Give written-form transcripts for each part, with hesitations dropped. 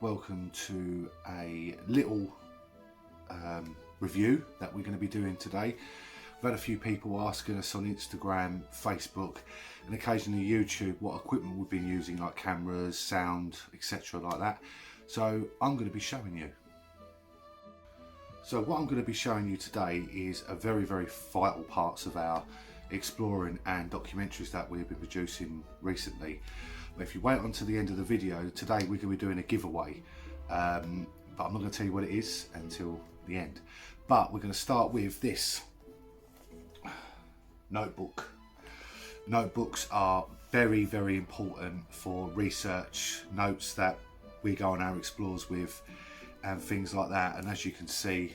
welcome to a little review that we're going to be doing today. We've had a few people asking us on Instagram, Facebook and occasionally YouTube what equipment we've been using, like cameras, sound, etc. like that. So I'm going to be showing you. So what I'm going to be showing you today is a very vital parts of our exploring and documentaries that we've been producing recently. But if you wait until the end of the video, today we're going to be doing a giveaway, but I'm not going to tell you what it is until the end. But we're going to start with this notebook. Notebooks are very important for research, notes that we go on our explores with and things like that. And as you can see,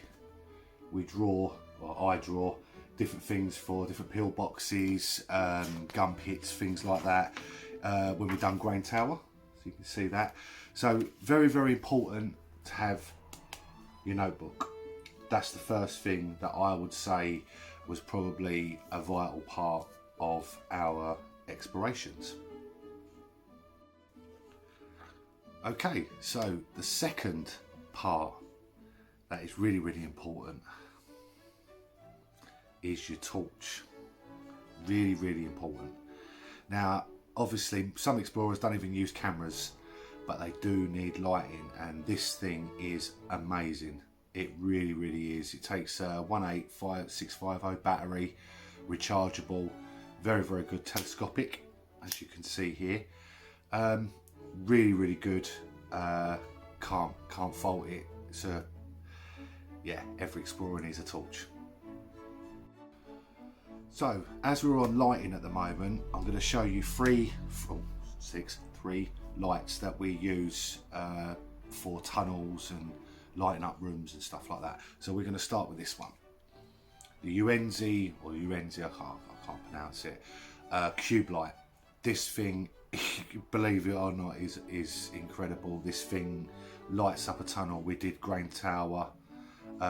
we draw, or I draw, different things for different pillboxes, gun pits, things like that, when we've done Grain Tower, so you can see that. So very important to have your notebook. That's the first thing that I would say was probably a vital part of our explorations. Okay, so the second part that is really important is your torch. Really important. Now obviously some explorers don't even use cameras, but they do need lighting, and this thing is amazing. It really is. It takes a 18650 battery, rechargeable, very good, telescopic, as you can see here. Really good. Can't fault it. So yeah, every explorer needs a torch. So as we're on lighting at the moment, I'm going to show you three lights that we use for tunnels and lighting up rooms and stuff like that. So we're going to start with this one, the Uenzi, I can't pronounce it, cube light. This thing, believe it or not, is incredible. This thing lights up a tunnel. We did Grain Tower,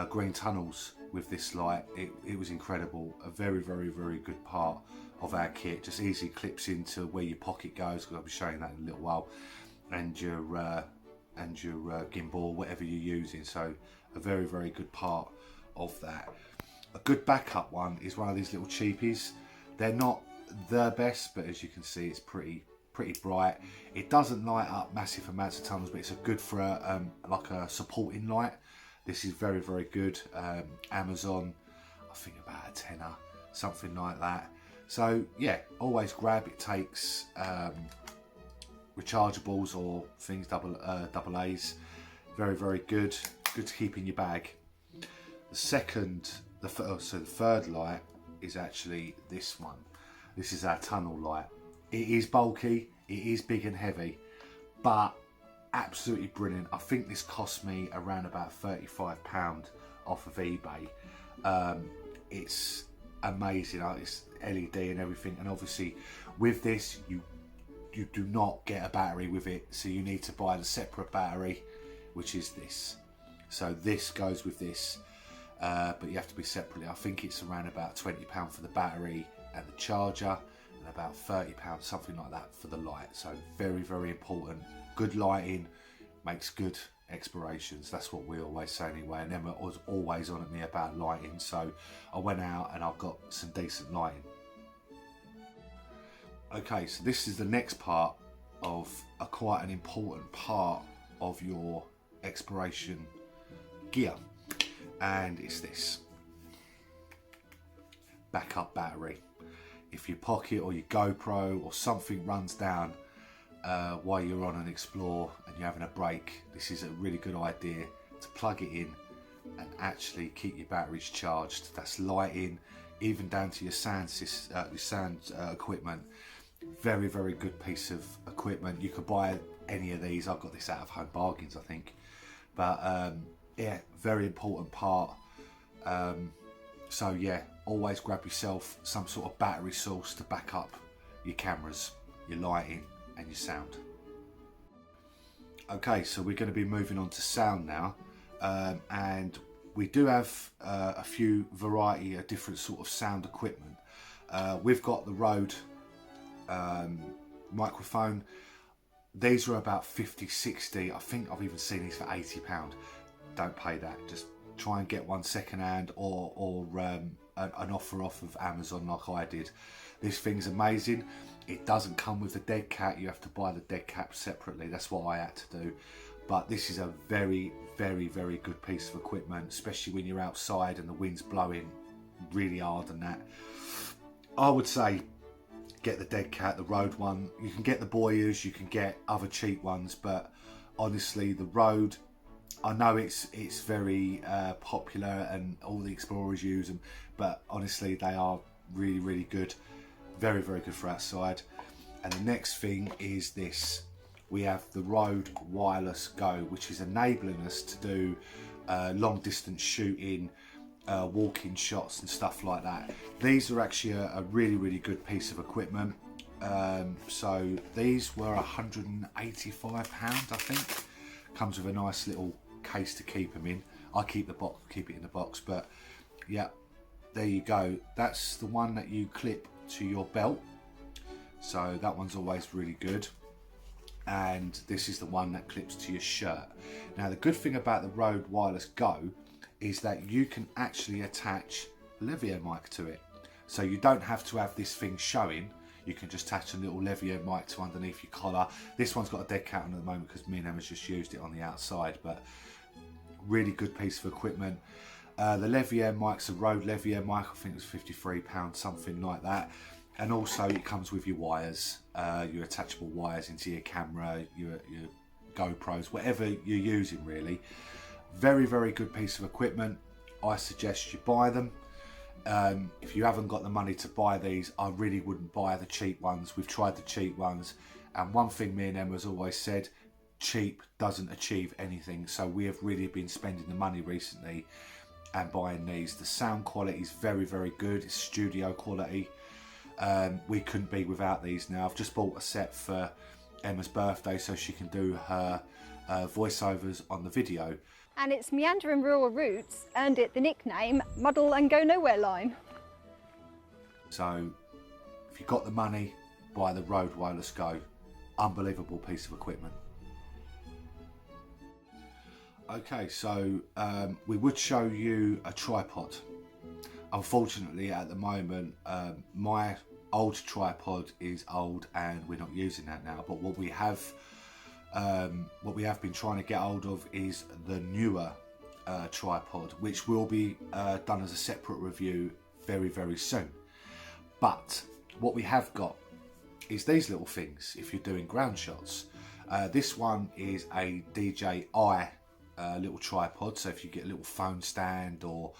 green tunnels with this light. It was incredible. A very good part of our kit. Just easily clips into where your pocket goes, because I'll be showing that in a little while, and your gimbal, whatever you're using. So a very good part of that. A good backup one is one of these little cheapies. They're not the best, but as you can see, it's pretty bright. It doesn't light up massive amounts of tunnels, but it's a good for like a supporting light. This is very good. Amazon, I think about a tenner, something like that. So yeah, always grab. It takes rechargeables or things double A's. Very good to keep in your bag. The third light is actually this one. This is our tunnel light. It is bulky, it is big and heavy, but absolutely brilliant. I think this cost me around about £35 off of eBay. It's amazing. It's LED and everything, and obviously with this you do not get a battery with it, so you need to buy the separate battery, which is this. So this goes with this, but you have to be separately. I think it's around about £20 for the battery and the charger, and about £30, something like that, for the light. So very important. Good lighting makes good explorations. That's what we always say anyway, and Emma was always on at me about lighting, so I went out and I've got some decent lighting. Okay, so this is the next part of quite an important part of your exploration gear, and it's this backup battery. If your Pocket or your GoPro or something runs down while you're on an explore and you're having a break, this is a really good idea to plug it in and actually keep your batteries charged. That's lighting, even down to your sound equipment. Very good piece of equipment. You could buy any of these. I've got this out of Home Bargains, I think, but yeah, very important part. So yeah, always grab yourself some sort of battery source to back up your cameras, your lighting and your sound. Okay, so we're going to be moving on to sound now, and we do have a few variety of different sort of sound equipment. We've got the Rode microphone. These are about 50, 60. I think I've even seen these for £80. Don't pay that. Just try and get one second hand or an offer off of Amazon like I did. This thing's amazing. It doesn't come with the dead cat. You have to buy the dead cap separately. That's what I had to do. But this is a very, very, very good piece of equipment, especially when you're outside and the wind's blowing really hard and that. I would say get the dead cat, the Rode one. You can get the Boyers, you can get other cheap ones, but honestly, the Rode, I know it's very popular and all the explorers use them, but honestly, they are really, really good. Very, very good for outside. And the next thing is this. We have the Rode Wireless Go, which is enabling us to do long distance shooting, walk-in shots and stuff like that. These are actually a really, really good piece of equipment. So these were £185, I think. Comes with a nice little case to keep them in. I keep it in the box, but yeah, there you go. That's the one that you clip to your belt. So that one's always really good. And this is the one that clips to your shirt. Now the good thing about the Rode Wireless Go is that you can actually attach a lavalier mic to it. So you don't have to have this thing showing. You can just attach a little lavalier mic to underneath your collar. This one's got a dead cat on at the moment because me and Emma's just used it on the outside, but really good piece of equipment. The lavalier mic's a Rode lavalier mic. I think it was £53, something like that. And also it comes with your wires, your attachable wires into your camera, your GoPros, whatever you're using really. Very, very good piece of equipment. I suggest you buy them. If you haven't got the money to buy these, I really wouldn't buy the cheap ones. We've tried the cheap ones, and one thing me and Emma's always said, cheap doesn't achieve anything. So we have really been spending the money recently and buying these. The sound quality is very, very good. It's studio quality. We couldn't be without these now. I've just bought a set for Emma's birthday so she can do her voiceovers on the video. And its meandering rural routes earned it the nickname Muddle and Go Nowhere Line. So if you've got the money, buy the Rode Wireless Go. Unbelievable piece of equipment. Okay, so we would show you a tripod. Unfortunately, at the moment, my old tripod is old and we're not using that now. But what we have been trying to get hold of is the newer tripod, which will be done as a separate review very, very soon. But what we have got is these little things if you're doing ground shots. This one is a DJI little tripod, so if you get a little phone stand or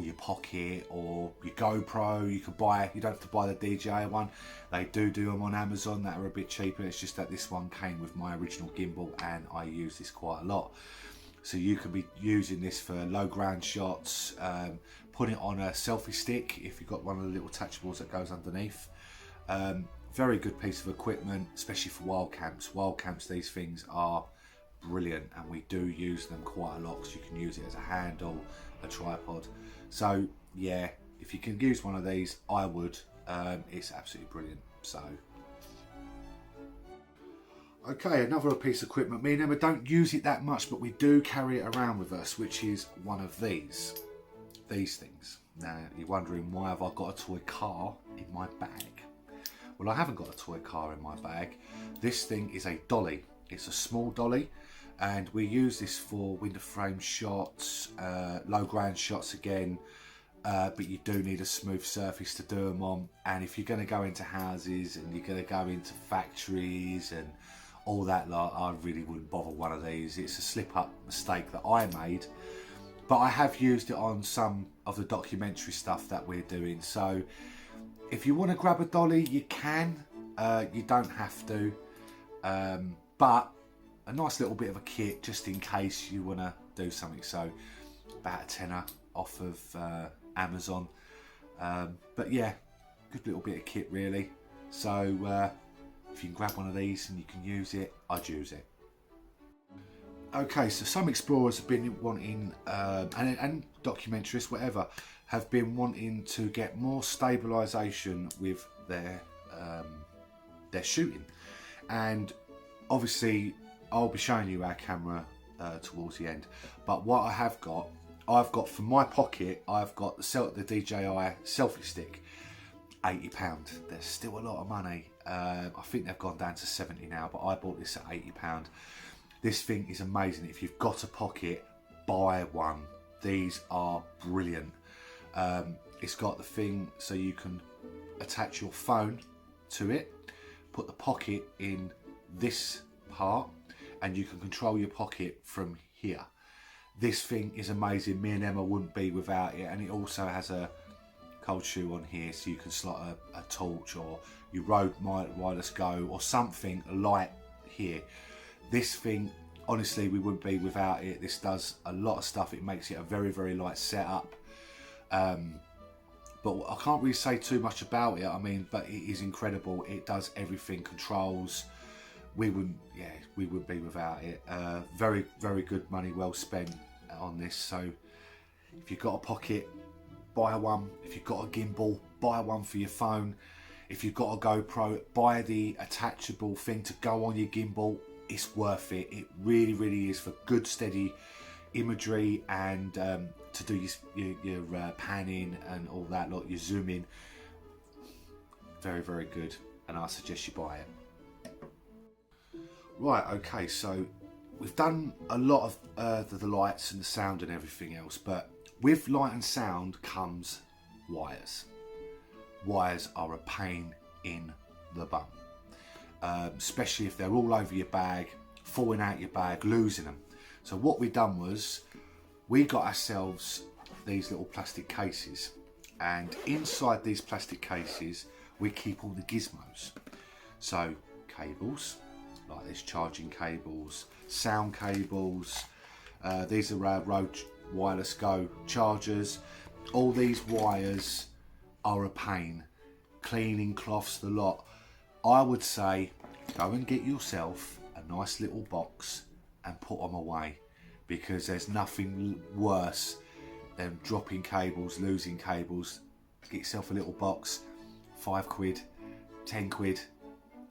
your Pocket or your GoPro, you don't have to buy the DJI one. They do them on Amazon that are a bit cheaper. It's just that this one came with my original gimbal and I use this quite a lot. So you can be using this for low ground shots, put it on a selfie stick if you've got one of the little attachables that goes underneath. Very good piece of equipment, especially for wild camps. Wild camps, these things are brilliant and we do use them quite a lot because you can use it as a handle, a tripod. So yeah, if you can use one of these, I would. It's absolutely brilliant. So okay, another piece of equipment. Me and Emma don't use it that much, but we do carry it around with us, which is one of these things. Now you're wondering, why have I got a toy car in my bag? Well, I haven't got a toy car in my bag. This thing is a dolly. It's a small dolly, and we use this for window frame shots, low ground shots again, but you do need a smooth surface to do them on. And if you're going to go into houses and you're going to go into factories and all that lot, I really wouldn't bother one of these. It's a slip up mistake that I made, but I have used it on some of the documentary stuff that we're doing. So if you want to grab a dolly, you can. You don't have to, but a nice little bit of a kit just in case you want to do something. So about a tenner off of Amazon, but yeah, good little bit of kit really. So if you can grab one of these and you can use it, I'd use it. Okay, so some explorers have been wanting, and documentarists, whatever, have been wanting to get more stabilisation with their shooting. And obviously I'll be showing you our camera towards the end, but what I've got for my pocket, I've got the DJI Selfie Stick, £80. There's still a lot of money. I think they've gone down to 70 now, but I bought this at £80. This thing is amazing. If you've got a Pocket, buy one. These are brilliant. It's got the thing so you can attach your phone to it, put the Pocket in this part, and you can control your Pocket from here. This thing is amazing. Me and Emma wouldn't be without it, and it also has a cold shoe on here, so you can slot a torch or your Rode wireless go or something light here. This thing, honestly, we wouldn't be without it. This does a lot of stuff. It makes it a very, very light setup. But I can't really say too much about it. I mean, but it is incredible. It does everything, controls. We wouldn't be without it. Very, very good money well spent on this. So if you've got a Pocket, buy one. If you've got a gimbal, buy one for your phone. If you've got a GoPro, buy the attachable thing to go on your gimbal. It's worth it. It really, really is, for good steady imagery and to do your panning and all that, like your zooming. Very, very good, and I suggest you buy it. Right, okay, so we've done a lot of the lights and the sound and everything else, but with light and sound comes wires. Wires are a pain in the bum, especially if they're all over your bag, falling out your bag, losing them. So what we done was we got ourselves these little plastic cases, and inside these plastic cases we keep all the gizmos. So cables, like this, charging cables, sound cables, these are our Rode wireless go chargers. All these wires are a pain. Cleaning cloths, the lot. I would say go and get yourself a nice little box and put them away, because there's nothing worse than dropping cables, losing cables. Get yourself a little box, £5, 10 quid.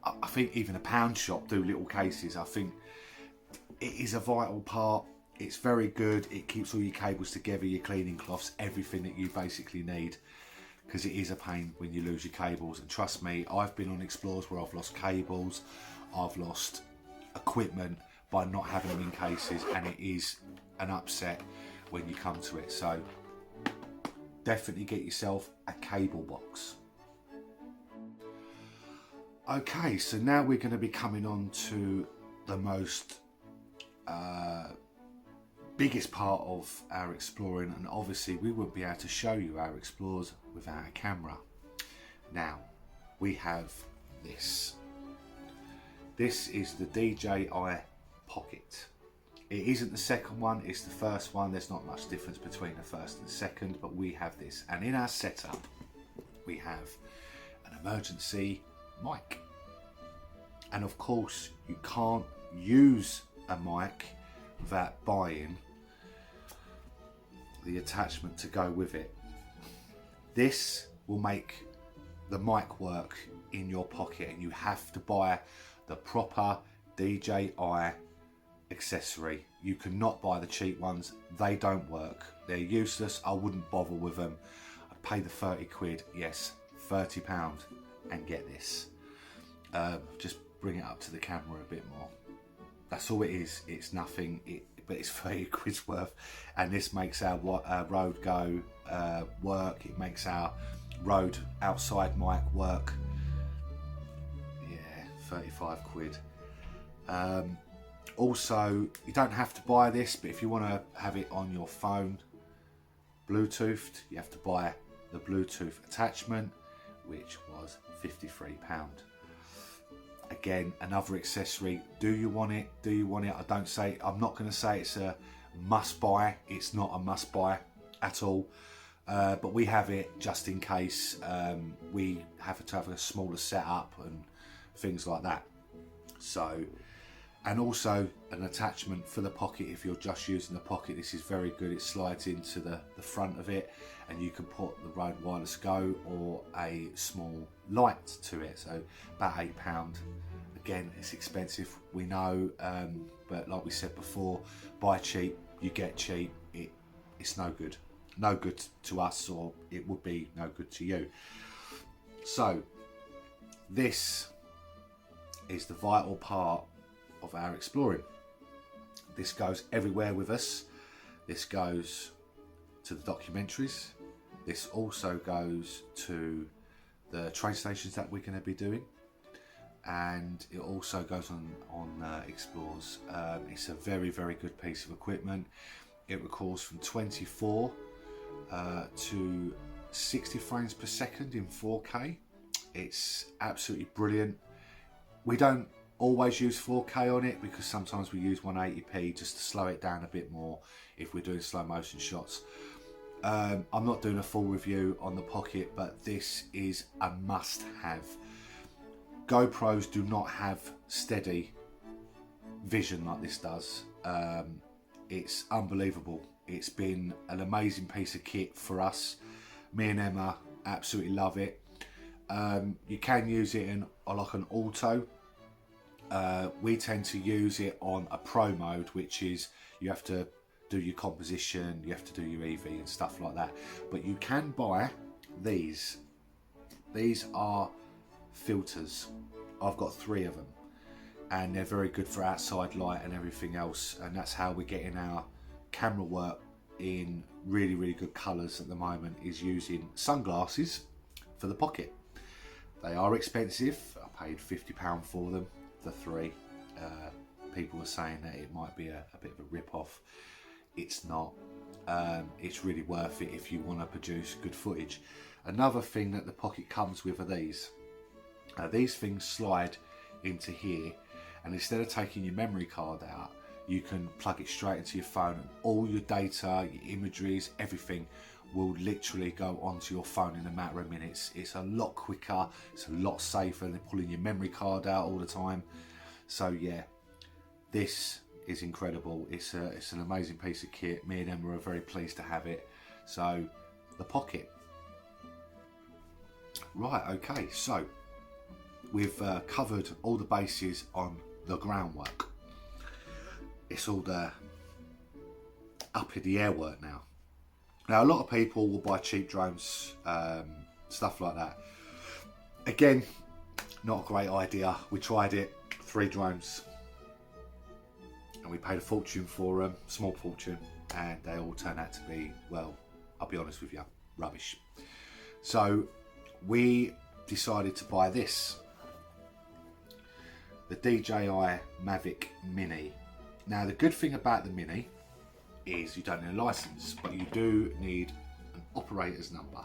I think even a pound shop do little cases. I think it is a vital part. It's very good. It keeps all your cables together, your cleaning cloths, everything that you basically need, because it is a pain when you lose your cables. And trust me, I've been on explores where I've lost cables, I've lost equipment by not having them in cases, and it is an upset when you come to it. So definitely get yourself a cable box. Okay, so now we're going to be coming on to the most biggest part of our exploring, and obviously we wouldn't be able to show you our explores without a camera. Now we have this. This is the DJI Pocket. It isn't the second one, it's the first one. There's not much difference between the first and the second, but we have this, and in our setup we have an emergency mic, and of course you can't use a mic without buying the attachment to go with it. This will make the mic work in your pocket, and you have to buy the proper DJI accessory. You cannot buy the cheap ones. They don't work. They're useless. I wouldn't bother with them. I'd pay the 30 quid, yes, £30, and get this. Just bring it up to the camera a bit more. That's all it is. It's nothing, but it's 30 quid's worth, and this makes our Rode Go work. It makes our Rode outside mic work. Yeah, 35 quid. Also, you don't have to buy this, but if you want to have it on your phone Bluetoothed, you have to buy the Bluetooth attachment, which was £53. Again, another accessory. Do you want it? Do you want it? I'm not going to say it's a must buy. It's not a must buy at all, but we have it just in case we have to have a smaller setup and things like that. So, and also an attachment for the Pocket. If you're just using the Pocket, this is very good. It slides into the front of it, and you can put the Rode Wireless Go or a small light to it. So about £8. again, it's expensive, we know, but like we said before, buy cheap, you get cheap. It's no good. No good to us, or it would be no good to you. So, this is the vital part of our exploring. This goes everywhere with us. This goes to the documentaries. This also goes to the train stations that we're going to be doing, and it also goes on explores. It's a very, very good piece of equipment. It records from 24 to 60 frames per second in 4K. It's absolutely brilliant. We don't always use 4K on it because sometimes we use 180p just to slow it down a bit more if we're doing slow motion shots. I'm not doing a full review on the Pocket, but this is a must have. GoPros do not have steady vision like this does. It's unbelievable. It's been an amazing piece of kit for us. Me and Emma absolutely love it. You can use it in like an auto. We tend to use it on a pro mode, which is you have to do your composition, you have to do your EV and stuff like that. But you can buy these. These are filters. I've got 3 of them, and they're very good for outside light and everything else, and that's how we're getting our camera work in really, really good colours at the moment, is using sunglasses for the Pocket. They are expensive. I paid £50 for them, the 3. People were saying that it might be a bit of a rip-off. It's not. It's really worth it if you want to produce good footage. Another thing that the Pocket comes with are these. These things slide into here, and instead of taking your memory card out, you can plug it straight into your phone, and all your data, your imageries, everything will literally go onto your phone in a matter of minutes. It's a lot quicker, it's a lot safer than pulling your memory card out all the time. So yeah, this is incredible. It's an amazing piece of kit. Me and Emma are very pleased to have it. So the Pocket. Right, okay, so we've covered all the bases on the groundwork. It's all the up in the air work now. Now, a lot of people will buy cheap drones, stuff like that. Again, not a great idea. We tried it, 3 drones, and we paid a fortune for them, small fortune, and they all turned out to be, well, I'll be honest with you, rubbish. So we decided to buy this, the DJI Mavic Mini. Now, the good thing about the Mini is you don't need a license, but you do need an operator's number,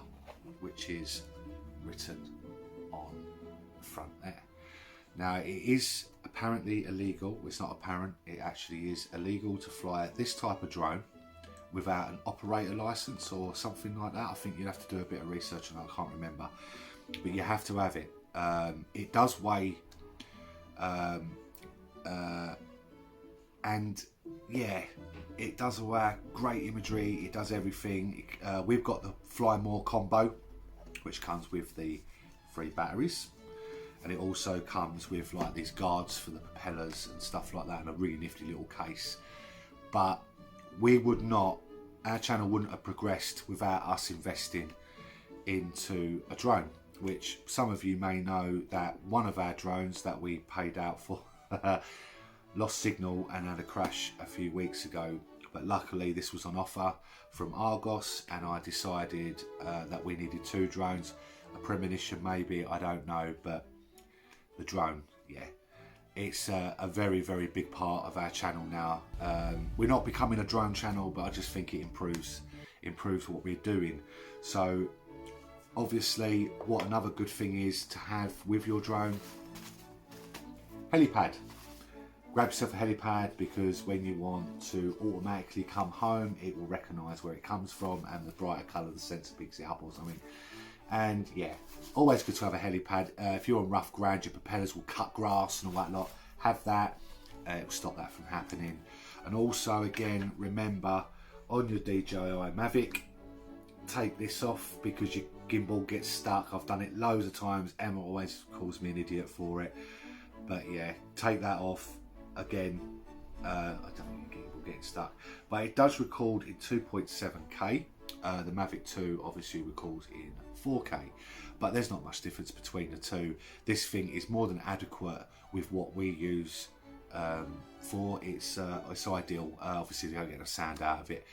which is written on the front there. Now, it is apparently illegal. It's not apparent, it actually is illegal to fly this type of drone without an operator license or something like that. I think you'd have to do a bit of research, and I can't remember, but you have to have it. It does weigh and yeah, it does great imagery, it does everything. We've got the Fly More combo, which comes with the 3 batteries, and it also comes with like these guards for the propellers and stuff like that, and a really nifty little case. But we would not, our channel wouldn't have progressed without us investing into a drone, which some of you may know that one of our drones that we paid out for lost signal and had a crash a few weeks ago, but luckily this was on offer from Argos, and I decided that we needed 2 drones. A premonition maybe, I don't know, but the drone, yeah, it's a very, very big part of our channel now. We're not becoming a drone channel, but I just think it improves what we're doing. So obviously, what another good thing is to have with your drone, helipad. Grab yourself a helipad, because when you want to automatically come home, it will recognise where it comes from, and the brighter colour the sensor picks it up or something. And yeah, always good to have a helipad. If you're on rough ground, your propellers will cut grass and all that lot. Have that, it will stop that from happening. And also, again, remember on your DJI Mavic, take this off, because your gimbal gets stuck. I've done it loads of times. Emma always calls me an idiot for it. But yeah, take that off. Again, I don't think people getting stuck, but it does record in 2.7K. The Mavic 2 obviously records in 4K, but there's not much difference between the two. This thing is more than adequate with what we use for. It's ideal. Obviously they don't get a sound out of it,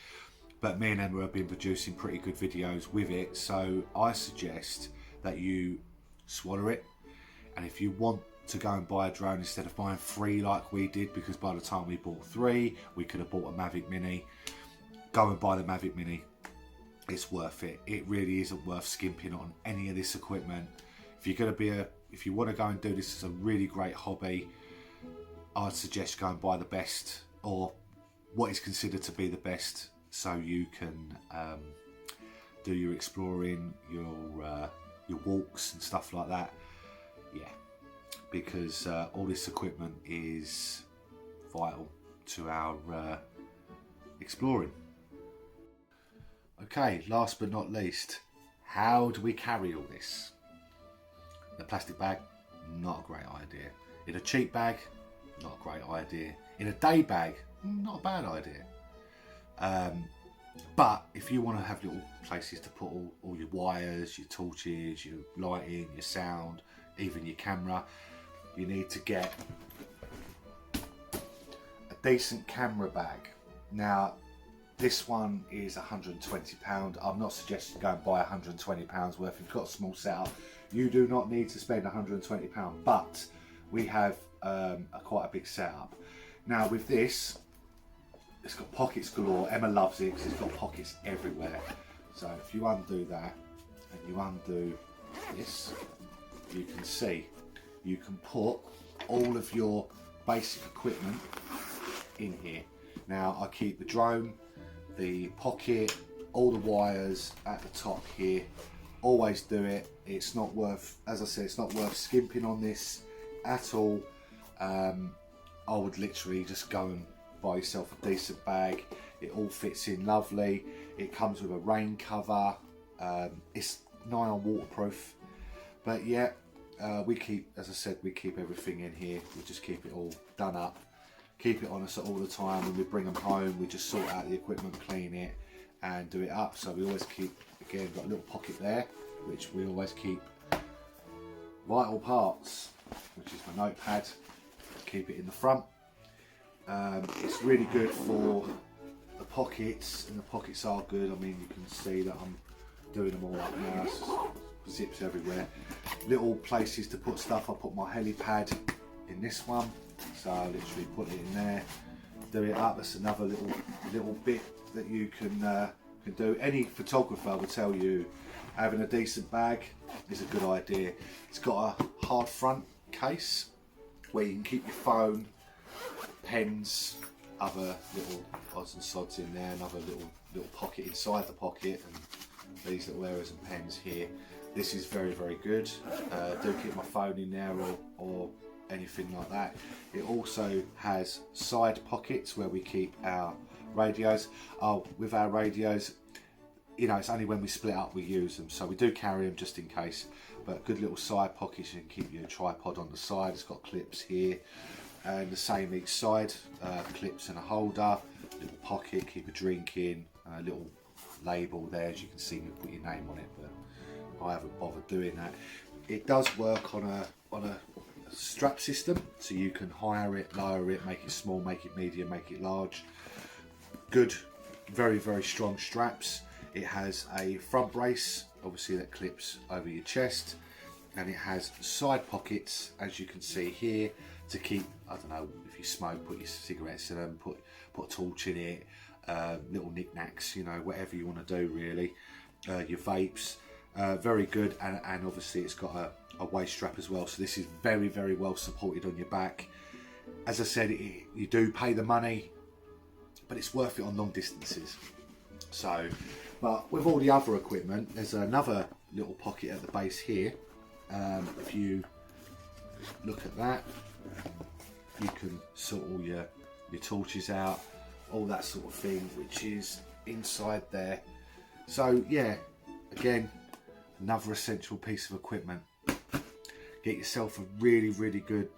but me and Emma have been producing pretty good videos with it, so I suggest that you swallow it. And if you want to go and buy a drone instead of buying 3 like we did, because by the time we bought 3 we could have bought a Mavic Mini, go and buy the Mavic Mini. It's worth it. It really isn't worth skimping on any of this equipment. If you're going to if you want to go and do this as a really great hobby, I'd suggest go and buy the best, or what is considered to be the best, so you can do your exploring, your walks and stuff like that. Yeah, because all this equipment is vital to our exploring. Okay, last but not least, how do we carry all this? In a plastic bag, not a great idea. In a cheap bag, not a great idea. In a day bag, not a bad idea. But if you want to have little places to put all your wires, your torches, your lighting, your sound, even your camera, you need to get a decent camera bag. Now, this one is £120. I'm not suggesting you go and buy £120 worth. If you've got a small setup, you do not need to spend £120, but we have quite a big setup. Now with this, it's got pockets galore. Emma loves it because it's got pockets everywhere. So if you undo that and you undo this, you can see you can put all of your basic equipment in here. Now I keep the drone, the Pocket, all the wires at the top here. Always do it. It's not worth, as I said, it's not worth skimping on this at all. I would literally just go and buy yourself a decent bag. It all fits in lovely. It comes with a rain cover. It's nigh on waterproof. But yeah, we keep, as I said, we keep everything in here. We just keep it all done up. Keep it on us all the time. When we bring them home, we just sort out the equipment, clean it and do it up. So we always keep, again, got a little pocket there, which we always keep vital parts, which is my notepad. Keep it in the front. It's really good for the pockets, and the pockets are good. I mean, you can see that I'm doing them all up now. It's zips everywhere. Little places to put stuff. I put my helipad in this one, so I literally put it in there, do it up. That's another little bit that you can do. Any photographer will tell you having a decent bag is a good idea. It's got a hard front case where you can keep your phone, pens, other little odds and sods in there, another little pocket inside the pocket, and these little areas and pens here. This is very, very good. Do keep my phone in there or anything like that. It also has side pockets where we keep our radios. With our radios, you know, it's only when we split up we use them, so we do carry them just in case. But good little side pockets, you can keep your tripod on the side. It's got clips here and the same each side, clips and a holder, little pocket, keep a drink in, a little label there, as you can see, you put your name on it, but I haven't bothered doing that. It does work on a strap system, so you can higher it, lower it, make it small, make it medium, make it large. Good, very, very strong straps. It has a front brace, obviously, that clips over your chest, and it has side pockets, as you can see here, to keep, I don't know, if you smoke, put your cigarettes in them, put a torch in it, little knickknacks, you know, whatever you want to do really, your vapes. Very good, and obviously it's got a waist strap as well, so this is very, very well supported on your back. As I said, you do pay the money, but it's worth it on long distances. So, but with all the other equipment, there's another little pocket at the base here. If you look at that, you can sort all your torches out, all that sort of thing, which is inside there. So yeah, again, another essential piece of equipment. get yourself a really good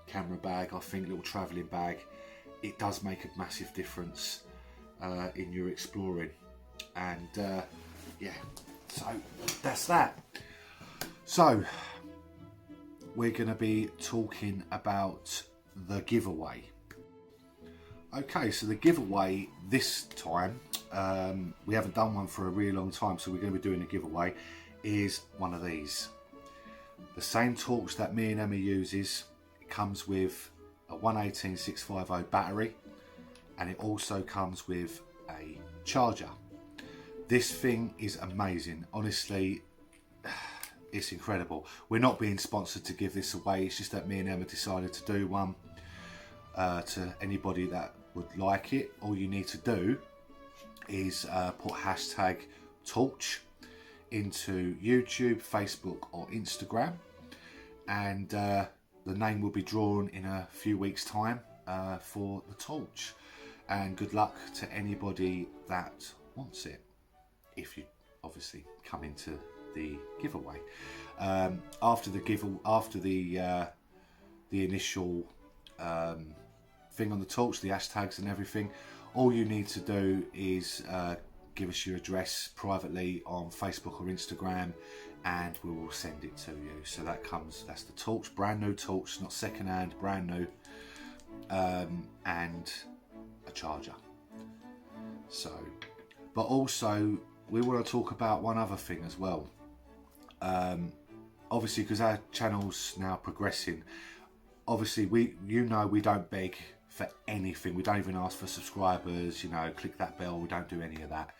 camera bag. I think little travelling bag. It does make a massive difference in your exploring. And yeah, so that's that. So we're going to be talking about the giveaway. Okay, so the giveaway this time, we haven't done one for a really long time, so we're going to be doing a giveaway, is one of these. The same torch that me and Emma uses. It comes with a 118-650 battery, and it also comes with a charger. This thing is amazing. Honestly, it's incredible. We're not being sponsored to give this away. It's just that me and Emma decided to do one to anybody that would like it. All you need to do is put hashtag torch into YouTube, Facebook or Instagram, and the name will be drawn in a few weeks time for the torch. And good luck to anybody that wants it, if you obviously come into the giveaway. After the initial thing on the torch, the hashtags and everything, all you need to do is give us your address privately on Facebook or Instagram, and we will send it to you. So that's the torch, brand new torch, not second hand, brand new, and a charger. So, but also we want to talk about one other thing as well. Obviously, because our channel's now progressing, obviously we don't beg for anything. We don't even ask for subscribers, click that bell. We don't do any of that.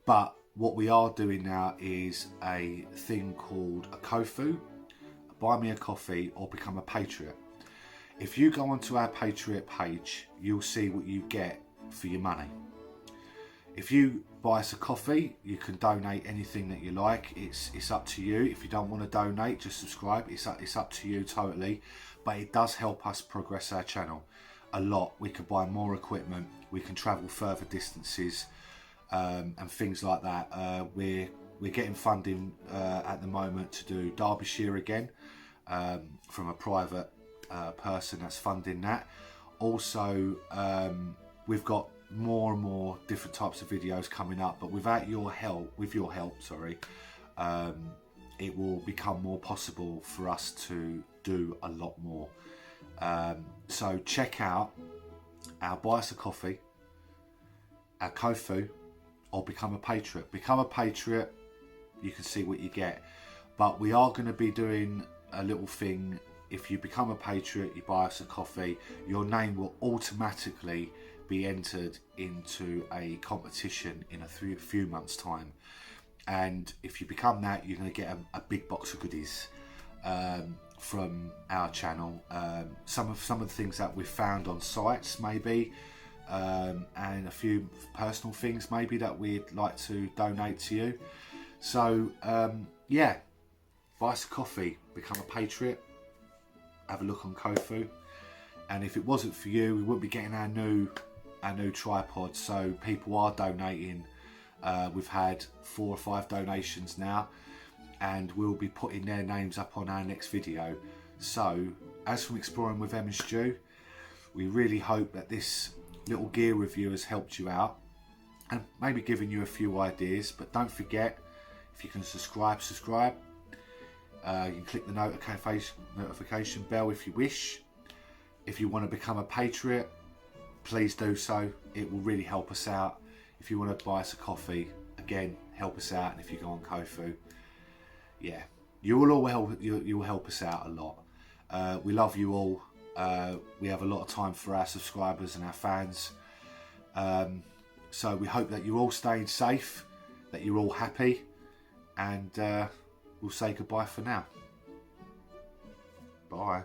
But what we are doing now is a thing called a Ko-Fi, buy me a coffee or become a Patriot. If you go onto our Patriot page, you'll see what you get for your money. If you buy us a coffee, you can donate anything that you like. It's up to you. If you don't want to donate, just subscribe. It's up to you totally. But it does help us progress our channel a lot. We can buy more equipment. We can travel further distances and things like that. We're getting funding at the moment to do Derbyshire again from a private person that's funding that. Also, we've got more and more different types of videos coming up, but with your help, it will become more possible for us to do a lot more. So check out our buy us a coffee, our Ko-Fi, or become a Patriot. Become a Patriot, you can see what you get. But we are going to be doing a little thing. If you become a Patriot, you buy us a coffee, your name will automatically be entered into a competition in a few months time. And if you become that, you're going to get a big box of goodies from our channel. Some of the things that we've found on sites maybe, and a few personal things maybe that we'd like to donate to you. So yeah, buy us a coffee, become a Patriot, have a look on Ko-Fi. And if it wasn't for you, we wouldn't be getting our new tripod. So people are donating. We've had 4 or 5 donations now, and we'll be putting their names up on our next video. So as from Exploring with Em and Stu, we really hope that this little gear review has helped you out and maybe given you a few ideas. But don't forget, if you can subscribe. You can click the notification bell if you wish. If you want to become a Patriot, please do so. It will really help us out. If you want to buy us a coffee, again, help us out. And if you go on Ko-Fi, yeah, you will help us out a lot. We love you all. We have a lot of time for our subscribers and our fans. So we hope that you're all staying safe, that you're all happy, and we'll say goodbye for now. Bye.